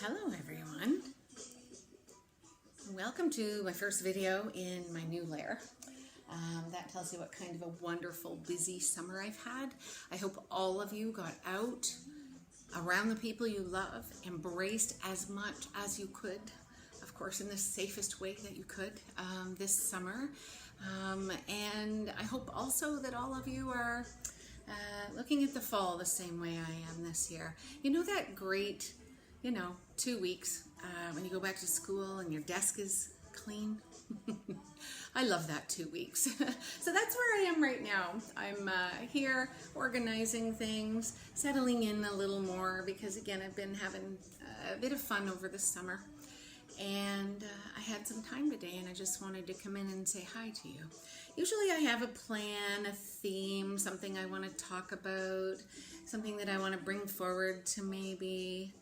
Hello everyone. Welcome to my first video in my new lair. That tells you what kind of a wonderful, busy summer I've had. I hope all of you got out, around the people you love, embraced as much as you could, of course in the safest way that you could this summer. And I hope also that all of you are looking at the fall the same way I am this year. You know that great 2 weeks when you go back to school and your desk is clean? I love that 2 weeks. So that's where I am right now. I'm here organizing things, settling in a little more because again I've been having a bit of fun over the summer. And I had some time today and I just wanted to come in and say hi to you. Usually I have a plan, a theme, something I want to talk about, something that I want to bring forward to maybe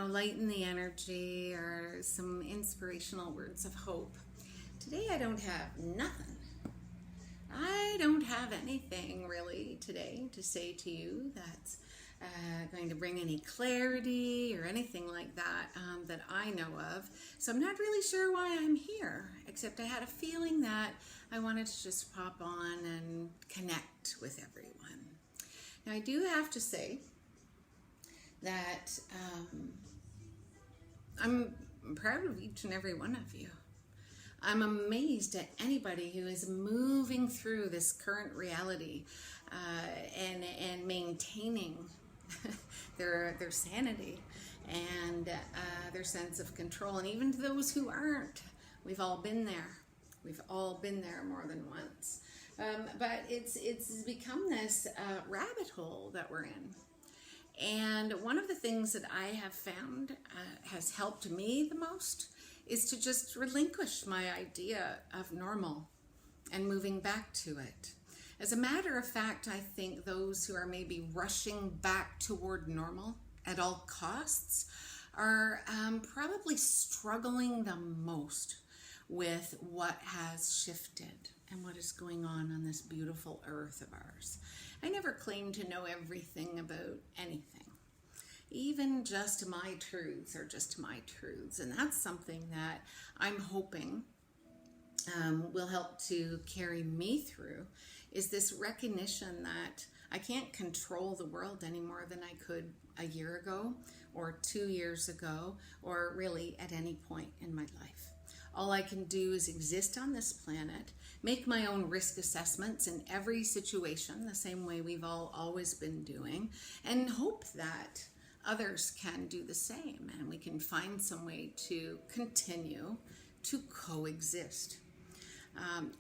lighten the energy or some inspirational words of hope. Today I don't have nothing. I don't have anything really today to say to you that's going to bring any clarity or anything like that that I know of. So I'm not really sure why I'm here, except I had a feeling that I wanted to just pop on and connect with everyone. Now I do have to say that I'm proud of each and every one of you. I'm amazed at anybody who is moving through this current reality and maintaining their sanity and their sense of control. And even to those who aren't, we've all been there. We've all been there more than once. But it's become this rabbit hole that we're in. And one of the things that I have found has helped me the most is to just relinquish my idea of normal and moving back to it. As a matter of fact, I think those who are maybe rushing back toward normal at all costs are probably struggling the most with what has shifted and what is going on this beautiful earth of ours. I never claim to know everything about anything. Even just my truths are just my truths. And that's something that I'm hoping will help to carry me through, is this recognition that I can't control the world any more than I could a year ago or 2 years ago or really at any point in my life. All I can do is exist on this planet, make my own risk assessments in every situation, the same way we've all always been doing, and hope that others can do the same and we can find some way to continue to coexist.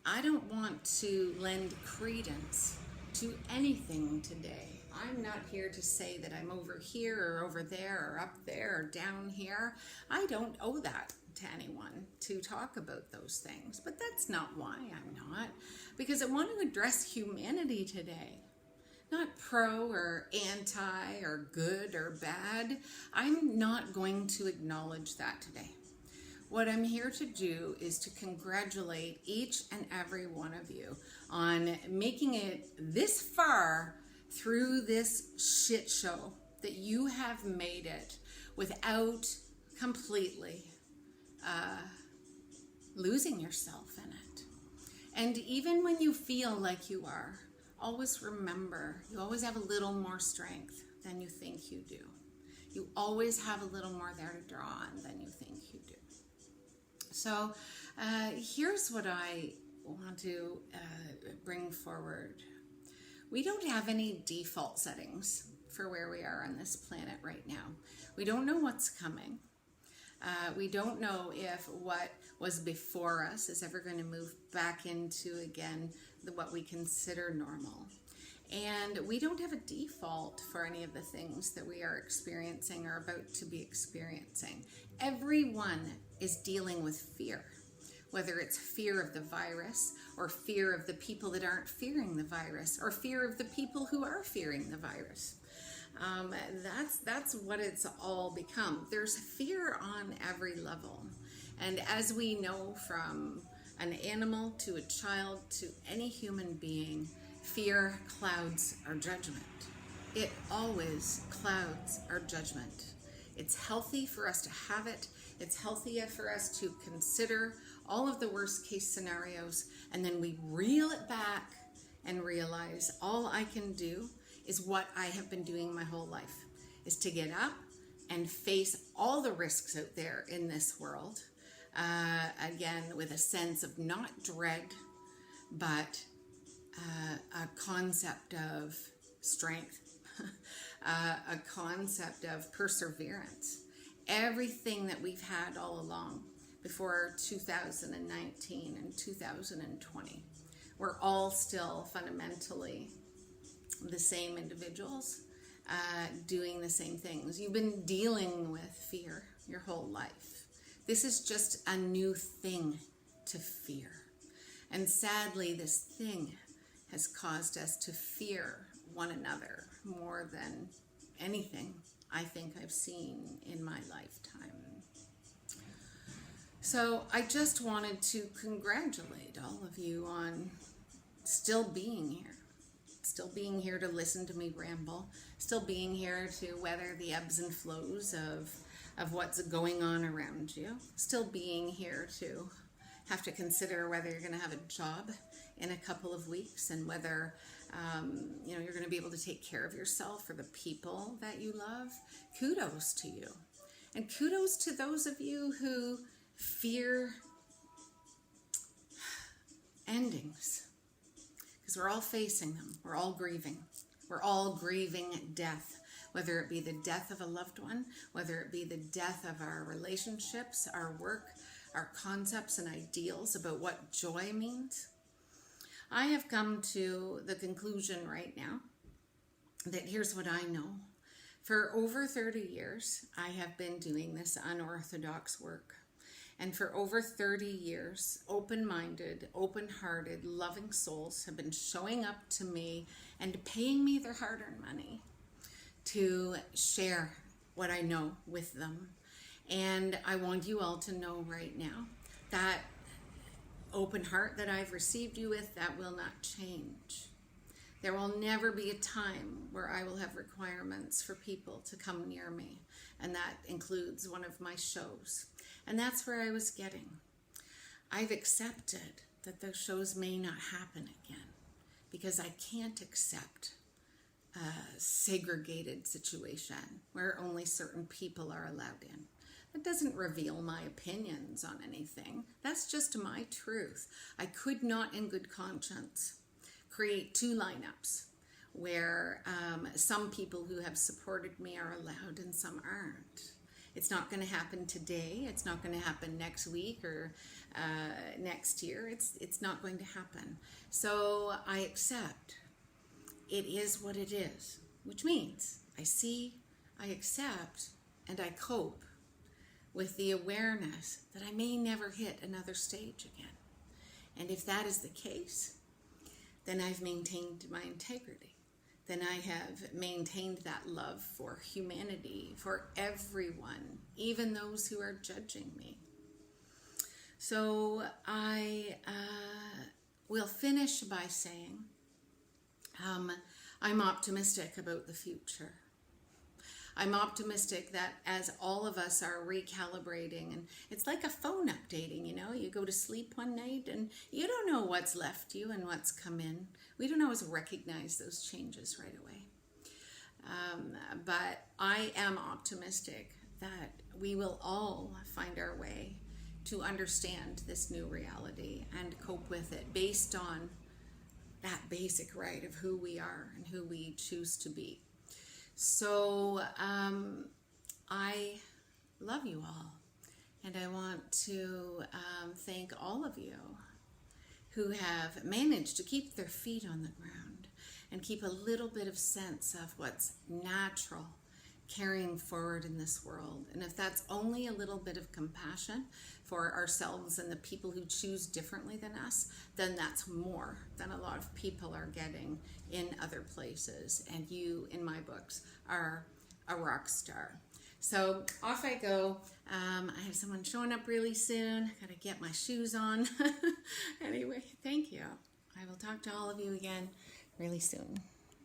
I don't want to lend credence to anything today. I'm not here to say that I'm over here or over there or up there or down here. I don't owe that to anyone to talk about those things, but that's not why I'm not, because I want to address humanity today, not pro or anti or good or bad. I'm not going to acknowledge that today. What I'm here to do is to congratulate each and every one of you on making it this far through this shit show, that you have made it without completely losing yourself in it. And even when you feel like you are, always remember, you always have a little more strength than you think you do. You always have a little more there to draw on than you think you do. So here's what I want to bring forward. We don't have any default settings for where we are on this planet right now. We don't know what's coming. We don't know if what was before us is ever going to move back into, again, what we consider normal. And we don't have a default for any of the things that we are experiencing or about to be experiencing. Everyone is dealing with fear, whether it's fear of the virus or fear of the people that aren't fearing the virus or fear of the people who are fearing the virus. That's what it's all become. There's fear on every level. And as we know from an animal to a child to any human being, fear clouds our judgment. It always clouds our judgment. It's healthy for us to have it. It's healthier for us to consider all of the worst case scenarios, and then we reel it back and realize all I can do is what I have been doing my whole life, is to get up and face all the risks out there in this world, again, with a sense of not dread, but a concept of strength, a concept of perseverance. Everything that we've had all along before 2019 and 2020, we're all still fundamentally the same individuals, doing the same things. You've been dealing with fear your whole life. This is just a new thing to fear. And sadly, this thing has caused us to fear one another more than anything I think I've seen in my lifetime. So I just wanted to congratulate all of you on still being here to listen to me ramble, still being here to weather the ebbs and flows of what's going on around you, still being here to have to consider whether you're going to have a job in a couple of weeks and whether you're going to be able to take care of yourself or the people that you love. Kudos to you. And kudos to those of you who fear endings, because we're all facing them. We're all grieving. We're all grieving death, whether it be the death of a loved one, whether it be the death of our relationships, our work, our concepts and ideals about what joy means. I have come to the conclusion right now that here's what I know. For over 30 years, I have been doing this unorthodox work. And for over 30 years, open-minded, open-hearted, loving souls have been showing up to me and paying me their hard-earned money to share what I know with them. And I want you all to know right now that open heart that I've received you with, that will not change. There will never be a time where I will have requirements for people to come near me, and that includes one of my shows. And that's where I was getting. I've accepted that those shows may not happen again because I can't accept a segregated situation where only certain people are allowed in. That doesn't reveal my opinions on anything. That's just my truth. I could not in good conscience create two lineups where some people who have supported me are allowed and some aren't. It's not going to happen today. It's not going to happen next week or next year. It's not going to happen. So I accept. It is what it is, which means I see, I accept, and I cope with the awareness that I may never hit another stage again. And if that is the case, then I've maintained my integrity. Then I have maintained that love for humanity, for everyone, even those who are judging me. So I will finish by saying I'm optimistic about the future. I'm optimistic that as all of us are recalibrating, and it's like a phone updating, you go to sleep one night and you don't know what's left you and what's come in. We don't always recognize those changes right away. But I am optimistic that we will all find our way to understand this new reality and cope with it based on that basic right of who we are and who we choose to be. So I love you all, and I want to thank all of you who have managed to keep their feet on the ground and keep a little bit of sense of what's natural carrying forward in this world. And if that's only a little bit of compassion for ourselves and the people who choose differently than us, then that's more than a lot of people are getting in other places. And you, in my books, are a rock star. So off I go. I have someone showing up really soon. Gotta get my shoes on. Anyway, thank you. I will talk to all of you again really soon.